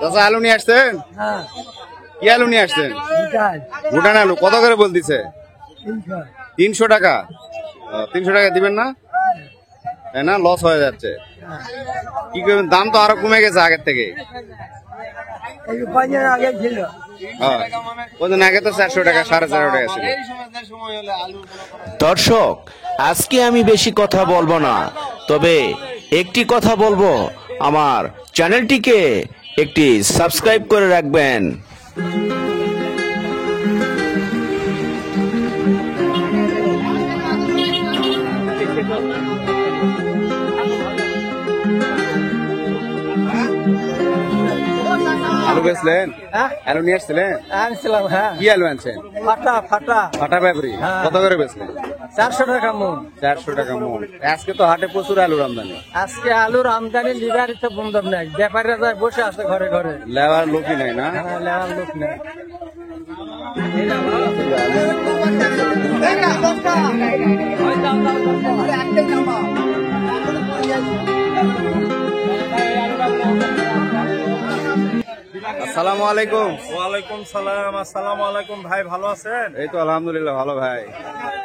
চাচা আলু নিয়ে আসছেন? কি আলু নিয়ে আসছেন? ভুটান আলু। কত করে বলতেছে? 300 টাকা। 300 টাকা দিবেন না? তাই না, লস হয়ে যাচ্ছে। কি করবেন, দাম তো আরো কমে গেছে আগের থেকে। কদিন আগে তো 400 টাকা 450 টাকা ছিল। দর্শক, আজকে আমি বেশি কথা বলবো না, তবে একটি কথা বলবো, আমার চ্যানেলটিকে একটি সাবস্ক্রাইব করে রাখবেন। আলু বেচলেন? আলু নিয়ে আসছিলেন? আনছিলাম। হ্যাঁ, কি আলু আনছেন? ফাটা ব্যাপারি। কত করে বেচলেন? 400 টাকা মন। 400 টাকা মন। আজকে তো হাটে প্রচুর আলুর আমদানি। আজকে আলুর আমদানি লিভারই তো বন্ধ নাই, ব্যাপারীরা যায় বসে আছে ঘরে ঘরে, লেবার লোকই নাই না? লেবার লোক নেই। আসসালামু আলাইকুম। ওয়ালাইকুম সালাম। আসসালামু আলাইকুম ভাই, ভালো আছেন? এই তো আলহামদুলিল্লাহ ভালো ভাই।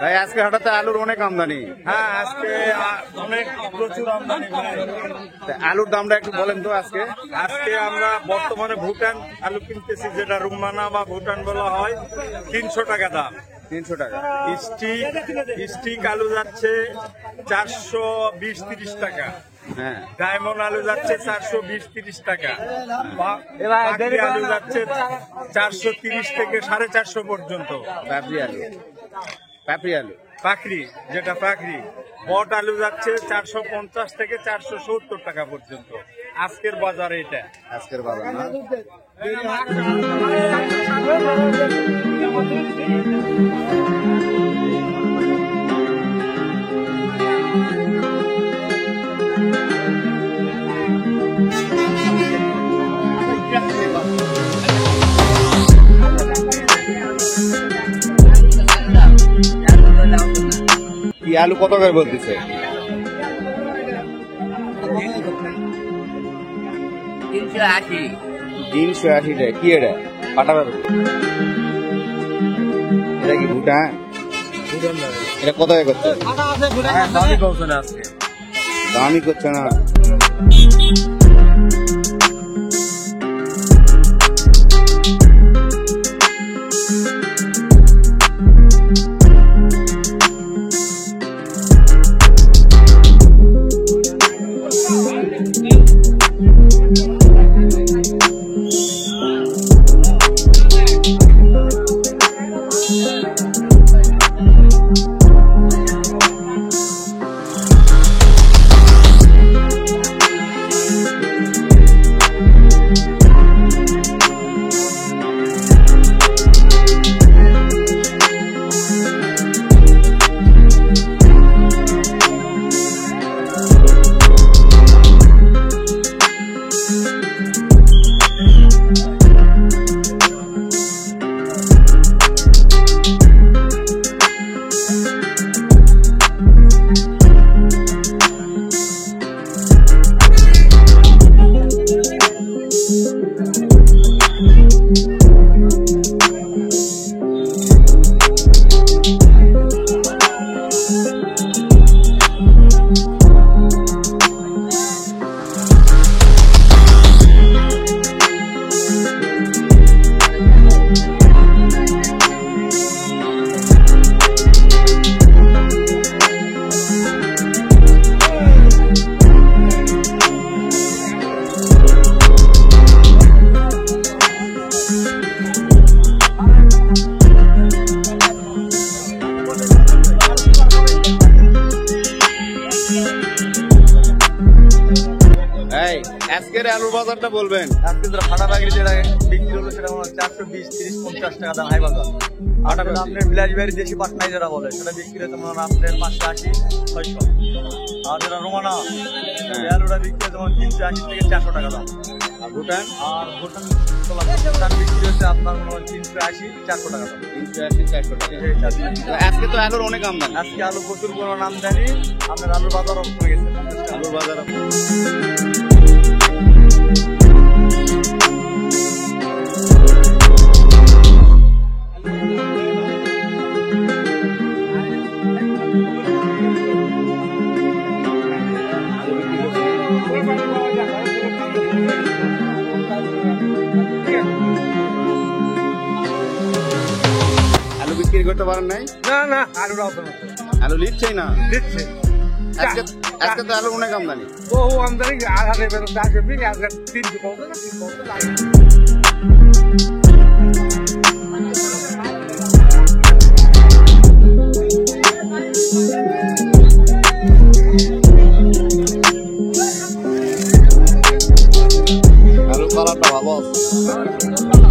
ভাই আজকে হাটাতে আলুর অনেক আমদানি। হ্যাঁ, আজকে অনেক প্রচুর আমদানি ভাই। আলুর দামটা একটু বলেন তো আজকে। আজকে আমরা বর্তমানে ভুটান আলু কিনতেছি, যেটা রুমানা বা ভুটান বলা হয়, 300 টাকা দাম। 300 টাকা। স্টিক আলু যাচ্ছে 420-30 টাকা। হ্যাঁ, ডায়মন্ড আলু যাচ্ছে 420-30 টাকা। পাখরি আলু যাচ্ছে 430 থেকে 450 পর্যন্ত। পাপড়ি আলু পাখরি, যেটা পাখরি। বট আলু যাচ্ছে 450 থেকে 470 টাকা পর্যন্ত আজকের বাজারে। এটা আজকের বাজার না? কি আলু কত করে বলতেছে? 380 টাকা। কি এটা? পাটা ব্যাপারি। এটা কি ভুটান? এটা কত টাকা করছে? দামই করছে না। আজকের আলুর বাজারটা বলবেন। আজকে ফাটা পাখরি যেটা বিক্রি হলো সেটা 420-30-50 টাকা দাম হাই বাজার। আর আপনার বিলাসবাড়ি দেশি পাটনাই যেটা বলে সেটা বিক্রি হতো আপনার 580-600। আর যেটা রোমানা আলুটা বিক্রি হতো 380 থেকে 400 টাকা দাম। আর ভুটান বিক্রি হচ্ছে আপনার 380-400 টাকা দাম। 380-400 টাকা। আজকে তো আলুর অনেক আমদানি। আজকে আলু প্রচুর পরিমাণ আমদানি। আপনার আলুর বাজারও কমে গেছে। আলুর বাজার করতে পারেন নাই? না না আলু রাখতে না আলু লিখছেই না। দিচ্ছে আজকে আজকে তো আলু অনেক আমদানি। বহু আমদানি আধারে বেরোতে আসবে বিঘে আজকে 300 কত না 300 লাগে আলু কালারটা ভালো আছে।